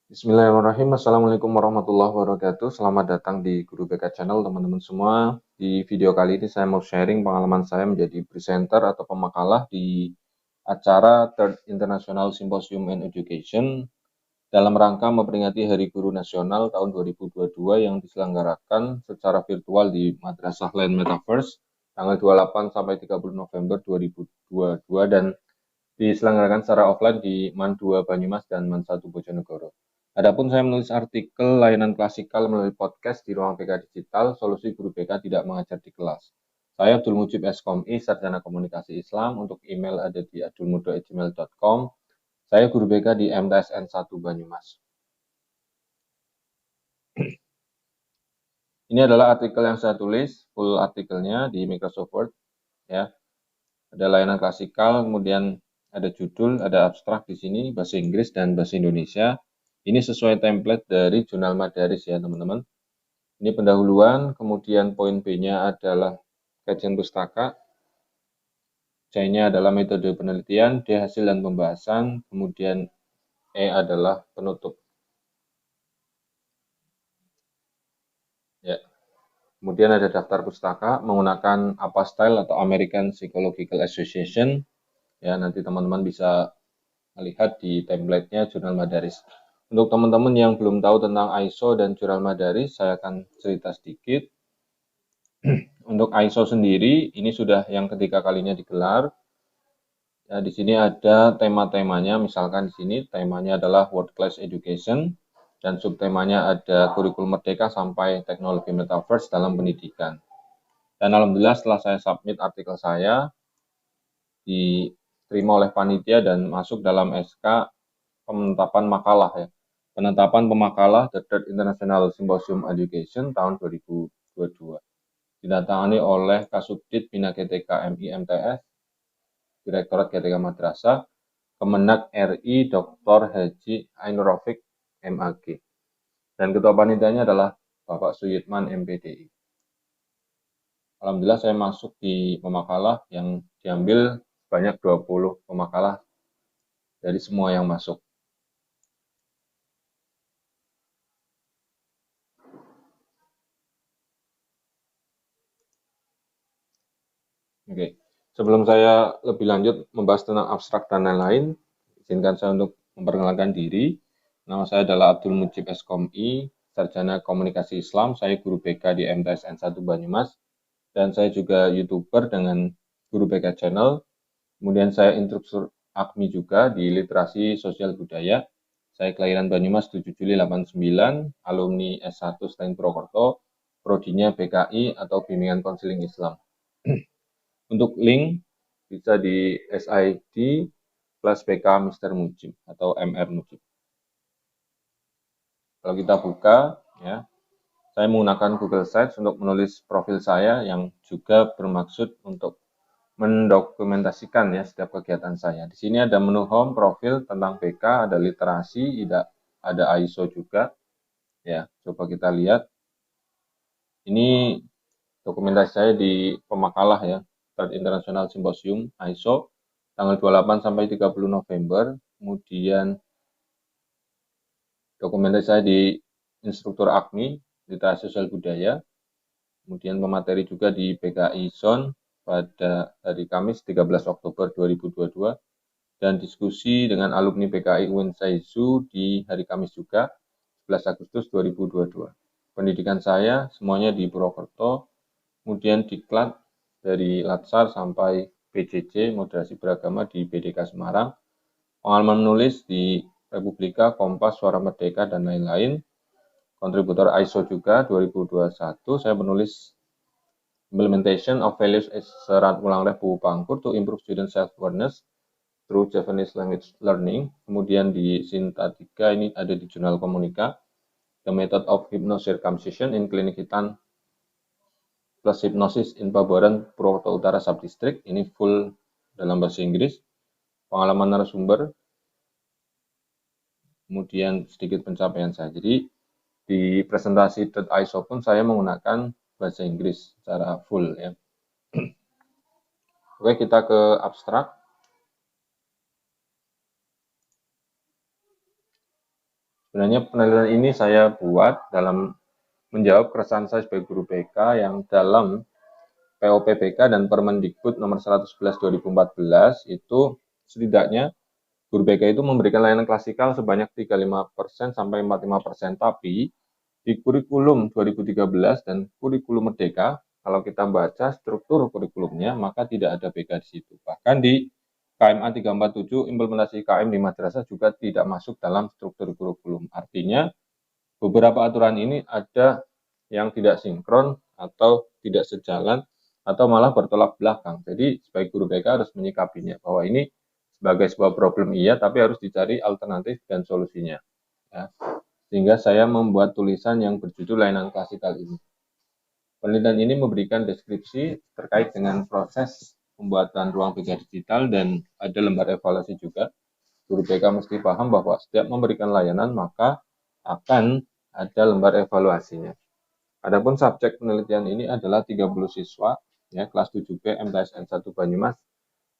Bismillahirrahmanirrahim. Assalamualaikum warahmatullahi wabarakatuh. Selamat datang di Guru BK Channel, teman-teman semua. Di video kali ini saya mau sharing pengalaman saya menjadi presenter atau pemakalah di acara Third International Symposium and Education dalam rangka memperingati Hari Guru Nasional tahun 2022 yang diselenggarakan secara virtual di Madrasah Land Metaverse tanggal 28 sampai 30 November 2022 dan diselenggarakan secara offline di MAN 2 Banyumas dan MAN 1 Bojonegoro. Adapun saya menulis artikel layanan klasikal melalui podcast di ruang BK Digital, solusi guru BK tidak mengajar di kelas. Saya Abdul Mujib SKOMI, Sarjana Komunikasi Islam. Untuk email ada di abdulmudo@gmail.com. Saya guru BK di MTSN 1 Banyumas. Ini adalah artikel yang saya tulis, full artikelnya di Microsoft Word. Ya, ada layanan klasikal, kemudian ada judul, ada abstrak di sini, bahasa Inggris dan bahasa Indonesia. Ini sesuai template dari jurnal Madaris ya teman-teman. Ini pendahuluan, kemudian poin B-nya adalah kajian pustaka, C-nya adalah metode penelitian, D hasil dan pembahasan, kemudian E adalah penutup. Ya. Kemudian ada daftar pustaka menggunakan APA Style atau American Psychological Association. Ya, nanti teman-teman bisa melihat di template-nya jurnal Madaris. Untuk teman-teman yang belum tahu tentang ISO dan jurnal Madaris, saya akan cerita sedikit. Untuk ISO sendiri, ini sudah yang ketiga kalinya digelar. Ya, di sini ada tema-temanya, misalkan di sini temanya adalah World Class Education, dan subtemanya ada kurikulum merdeka sampai teknologi metaverse dalam pendidikan. Dan alhamdulillah setelah saya submit artikel saya, diterima oleh panitia dan masuk dalam SK penetapan makalah ya. Penetapan pemakalah The Third International Symposium Education tahun 2022. Didatangani oleh Kasubdit Bina GTK MI MTS, Direktorat GTK Madrasah, Kemenak RI Dr. Haji Ainur Rafiq MAG. Dan ketua panitianya adalah Bapak Suyitman MPDI. Alhamdulillah saya masuk di pemakalah yang diambil banyak 20 pemakalah dari semua yang masuk. Oke, sebelum saya lebih lanjut membahas tentang abstrak dan lain-lain, izinkan saya untuk memperkenalkan diri. Nama saya adalah Abdul Mujib SKOMI, Sarjana Komunikasi Islam. Saya guru BK di MTSN 1 Banyumas, dan saya juga YouTuber dengan Guru BK Channel. Kemudian saya instruktur AKMI juga di Literasi Sosial Budaya. Saya kelahiran Banyumas 7 Juli 89, alumni S1 STAN Purwokerto, prodinya BKI atau Bimbingan Konseling Islam. Untuk link bisa di SID plus BK Mr. Mujib atau MR Mujib. Kalau kita buka, ya, saya menggunakan Google Sites untuk menulis profil saya yang juga bermaksud untuk mendokumentasikan ya setiap kegiatan saya. Di sini ada menu home, profil tentang BK, ada literasi, ada ISO juga. Ya, coba kita lihat. Ini dokumentasi saya di pemakalah ya, Third International Symposium ISO tanggal 28 sampai 30 November. Kemudian dokumentasi saya di instruktur AKMI, Literasi Sosial Budaya. Kemudian pemateri juga di PKI Zone pada hari Kamis 13 Oktober 2022 dan diskusi dengan alumni PKI UIN Saizu di hari Kamis juga 11 Agustus 2022. Pendidikan saya semuanya di Purwokerto, kemudian diklat dari Latsar sampai PJJ Moderasi Beragama di BDK Semarang, pengalaman menulis di Republika, Kompas, Suara Merdeka, dan lain-lain. Kontributor ISO juga 2021, saya menulis Implementation of Values as Serat Ulang Leh Bu Pangkur to Improve Student Self-Awareness through Japanese Language Learning. Kemudian di Sinta 3 ini ada di Jurnal Komunika, The Method of Hypnocircumcision in Klinik Hitan plus Hypnosis in Pabuaran Purwokerto Utara Subdistrict. Ini full dalam bahasa Inggris. Pengalaman narasumber, kemudian sedikit pencapaian saya. Jadi di presentasi .ISO pun saya menggunakan bahasa Inggris secara full ya. Oke, kita ke abstrak. Sebenarnya penelitian ini saya buat dalam menjawab keresahan saya sebagai guru BK yang dalam POPBK dan Permendikbud nomor 111 2014 itu setidaknya guru BK itu memberikan layanan klasikal sebanyak 35% sampai 45%, tapi di kurikulum 2013 dan kurikulum Merdeka, kalau kita baca struktur kurikulumnya, maka tidak ada BK di situ. Bahkan di KMA 347, implementasi KM di madrasah juga tidak masuk dalam struktur kurikulum. Artinya, beberapa aturan ini ada yang tidak sinkron atau tidak sejalan atau malah bertolak belakang. Jadi sebagai guru BK harus menyikapinya bahwa ini sebagai sebuah problem iya, tapi harus dicari alternatif dan solusinya. Ya. Sehingga saya membuat tulisan yang berjudul layanan klasikal ini. Penelitian ini memberikan deskripsi terkait dengan proses pembuatan ruang BK digital dan ada lembar evaluasi juga. Guru BK mesti paham bahwa setiap memberikan layanan maka akan ada lembar evaluasinya. Adapun subjek penelitian ini adalah 30 siswa ya kelas 7B MTSN 1 Banyumas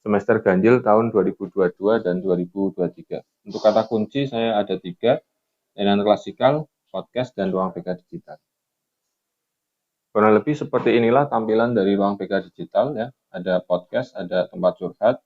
semester ganjil tahun 2022 dan 2023. Untuk kata kunci saya ada 3, layanan klasikal, podcast, dan ruang BK digital. Kurang lebih seperti inilah tampilan dari ruang BK digital ya. Ada podcast, ada tempat curhat.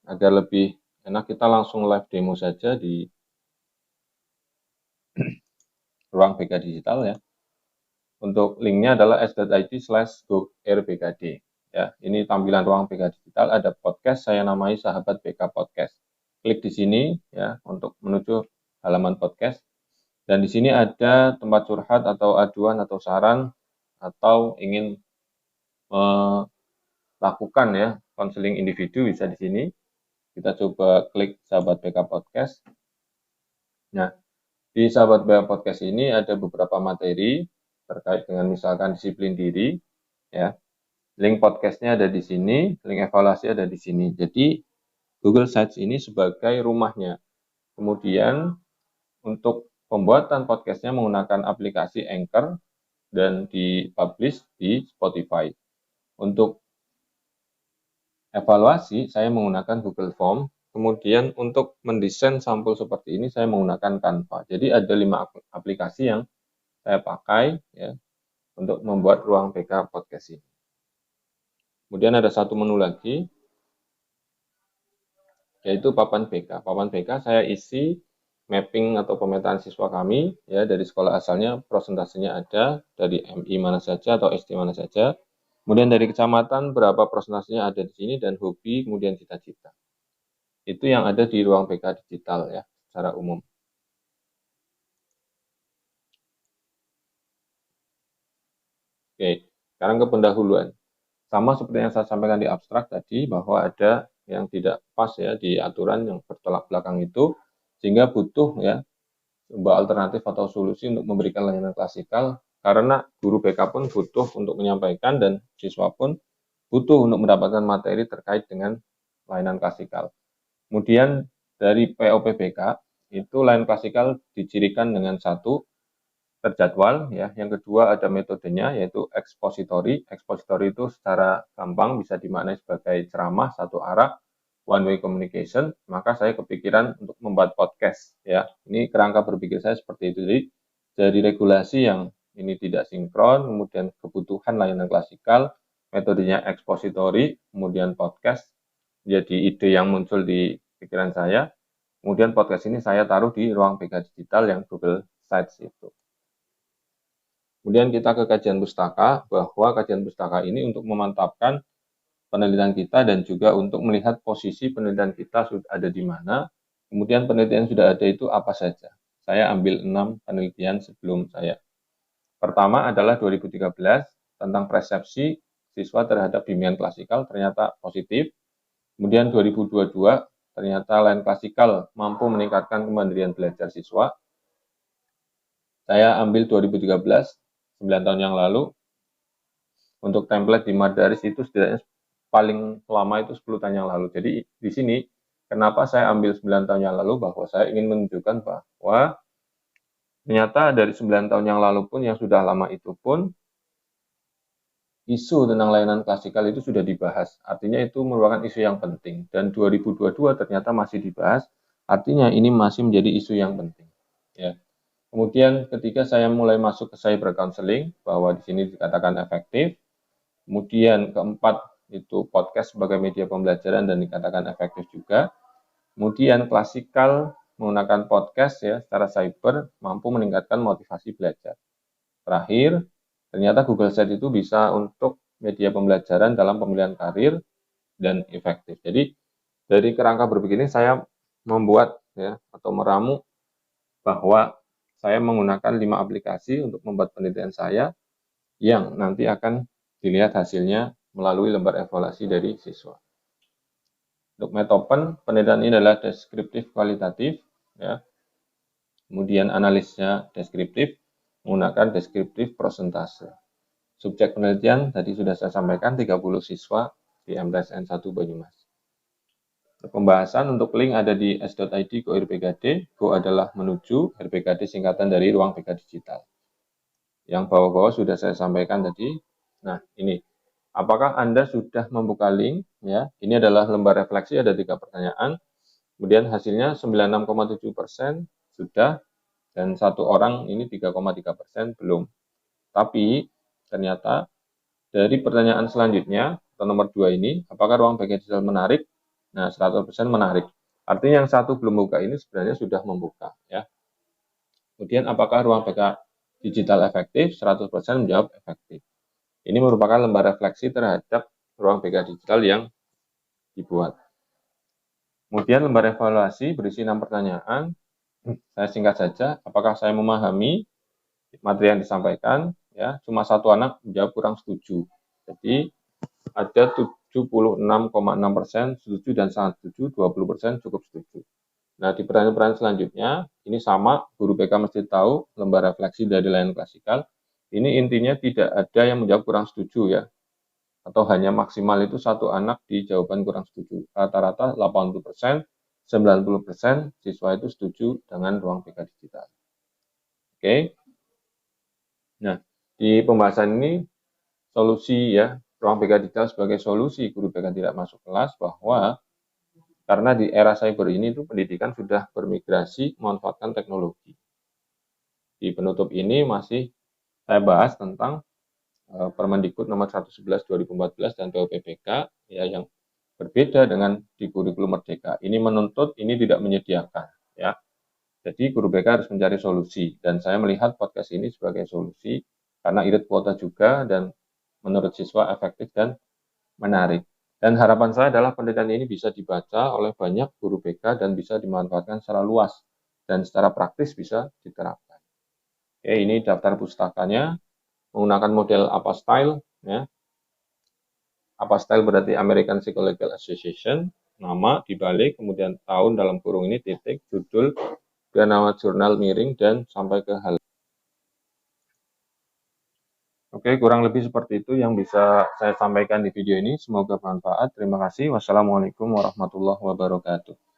Agar lebih enak kita langsung live demo saja di ruang BK digital ya. Untuk linknya adalah s.id/go/rbkd. Ya, ini tampilan ruang BK digital. Ada podcast, saya namai Sahabat BK Podcast. Klik di sini ya untuk menuju halaman podcast. Dan di sini ada tempat curhat atau aduan atau saran atau ingin melakukan ya konseling individu bisa di sini. Kita coba klik Sahabat BK Podcast. Nah, di Sahabat BK Podcast ini ada beberapa materi terkait dengan misalkan disiplin diri, ya. Link podcastnya ada di sini, link evaluasi ada di sini. Jadi Google Sites ini sebagai rumahnya. Kemudian untuk pembuatan podcastnya menggunakan aplikasi Anchor dan dipublish di Spotify. Untuk evaluasi saya menggunakan Google Form. Kemudian untuk mendesain sampul seperti ini saya menggunakan Canva. Jadi ada 5 aplikasi yang saya pakai ya untuk membuat ruang BK podcast ini. Kemudian ada satu menu lagi yaitu papan BK. Papan BK saya isi mapping atau pemetaan siswa kami ya dari sekolah asalnya, prosentasenya ada dari MI mana saja atau SD mana saja. Kemudian dari kecamatan berapa prosentasenya ada di sini dan hobi kemudian cita-cita. Itu yang ada di ruang BK digital ya secara umum. Oke, sekarang ke pendahuluan. Sama seperti yang saya sampaikan di abstrak tadi, bahwa ada yang tidak pas ya di aturan yang bertolak belakang itu, sehingga butuh ya sebuah alternatif atau solusi untuk memberikan layanan klasikal, karena guru BK pun butuh untuk menyampaikan dan siswa pun butuh untuk mendapatkan materi terkait dengan layanan klasikal. Kemudian dari POPBK itu layanan klasikal dicirikan dengan satu, terjadwal ya. Yang kedua ada metodenya yaitu ekspositori. Ekspositori itu secara gampang bisa dimaknai sebagai ceramah satu arah, one way communication. Maka saya kepikiran untuk membuat podcast ya. Ini kerangka berpikir saya seperti itu. Jadi dari regulasi yang ini tidak sinkron, kemudian kebutuhan layanan klasikal, metodenya ekspositori, kemudian podcast jadi ide yang muncul di pikiran saya. Kemudian podcast ini saya taruh di ruang BK digital yang Google Sites itu. Kemudian kita ke kajian pustaka, bahwa kajian pustaka ini untuk memantapkan penelitian kita dan juga untuk melihat posisi penelitian kita sudah ada di mana. Kemudian penelitian sudah ada itu apa saja. Saya ambil 6 penelitian sebelum saya. Pertama adalah 2013 tentang persepsi siswa terhadap bimbingan klasikal ternyata positif. Kemudian 2022 ternyata layanan klasikal mampu meningkatkan kemandirian belajar siswa. Saya ambil 2013 9 tahun yang lalu. Untuk template di Madaris itu setidaknya paling lama itu 10 tahun yang lalu. Jadi di sini kenapa saya ambil 9 tahun yang lalu, bahwa saya ingin menunjukkan bahwa ternyata dari 9 tahun yang lalu pun yang sudah lama itu pun isu tentang layanan klasikal itu sudah dibahas. Artinya itu merupakan isu yang penting. Dan 2022 ternyata masih dibahas. Artinya ini masih menjadi isu yang penting. Ya. Kemudian ketika saya mulai masuk ke cyber counseling, bahwa di sini dikatakan efektif. Kemudian keempat itu podcast sebagai media pembelajaran dan dikatakan efektif juga. Kemudian klasikal menggunakan podcast ya secara cyber mampu meningkatkan motivasi belajar. Terakhir, ternyata Google Sites itu bisa untuk media pembelajaran dalam pemilihan karir dan efektif. Jadi dari kerangka berpikir ini saya membuat ya atau meramu bahwa saya menggunakan 5 aplikasi untuk membuat penelitian saya yang nanti akan dilihat hasilnya melalui lembar evaluasi dari siswa. Untuk Metopen, penelitian ini adalah deskriptif kualitatif, ya. Kemudian analisnya deskriptif, menggunakan deskriptif prosentase. Subjek penelitian tadi sudah saya sampaikan 30 siswa di MTSN 1 Banyumas. Pembahasan untuk link ada di s.id Go RPKD. Go adalah menuju, RPKD singkatan dari Ruang BK Digital. Yang bawah-bawah sudah saya sampaikan tadi. Nah, ini. Apakah Anda sudah membuka link? Ya, ini adalah lembar refleksi, ada 3 pertanyaan. Kemudian hasilnya 96,7% sudah, dan satu orang ini 3,3% belum. Tapi ternyata dari pertanyaan selanjutnya, atau nomor 2 ini, apakah ruang BK Digital menarik? Nah, 100% menarik. Artinya yang satu belum buka ini sebenarnya sudah membuka. Ya. Kemudian apakah ruang BK Digital efektif? 100% menjawab efektif. Ini merupakan lembar refleksi terhadap ruang BK Digital yang dibuat. Kemudian lembar evaluasi berisi 6 pertanyaan. Saya singkat saja, apakah saya memahami materi yang disampaikan? Ya, cuma satu anak menjawab kurang setuju. Jadi ada 76,6% setuju dan sangat setuju, 20% cukup setuju. Nah, di pertanyaan-pertanyaan selanjutnya, ini sama, guru BK mesti tahu, lembar refleksi dari layanan klasikal. Ini intinya tidak ada yang menjawab kurang setuju ya, atau hanya maksimal itu satu anak di jawaban kurang setuju. Rata-rata 80%, 90% siswa itu setuju dengan ruang BK digital. Oke. Nah, di pembahasan ini solusi ya, ruang BK digital sebagai solusi guru BK tidak masuk kelas, bahwa karena di era cyber ini itu pendidikan sudah bermigrasi memanfaatkan teknologi. Di penutup ini masih saya bahas tentang Permendikbud nomor 111 2014 dan PUPPK ya, yang berbeda dengan di kurikulum Merdeka. Ini menuntut, ini tidak menyediakan ya. Jadi guru BK harus mencari solusi, dan saya melihat podcast ini sebagai solusi karena irit kuota juga dan menurut siswa efektif dan menarik. Dan harapan saya adalah penelitian ini bisa dibaca oleh banyak guru BK dan bisa dimanfaatkan secara luas dan secara praktis bisa diterapkan. Oke, ini daftar pustakanya menggunakan model APA Style ya. APA Style berarti American Psychological Association, nama dibalik, kemudian tahun dalam kurung ini titik, judul, dan nama jurnal miring dan sampai ke halaman. Oke, kurang lebih seperti itu yang bisa saya sampaikan di video ini. Semoga bermanfaat. Terima kasih. Wassalamualaikum warahmatullahi wabarakatuh.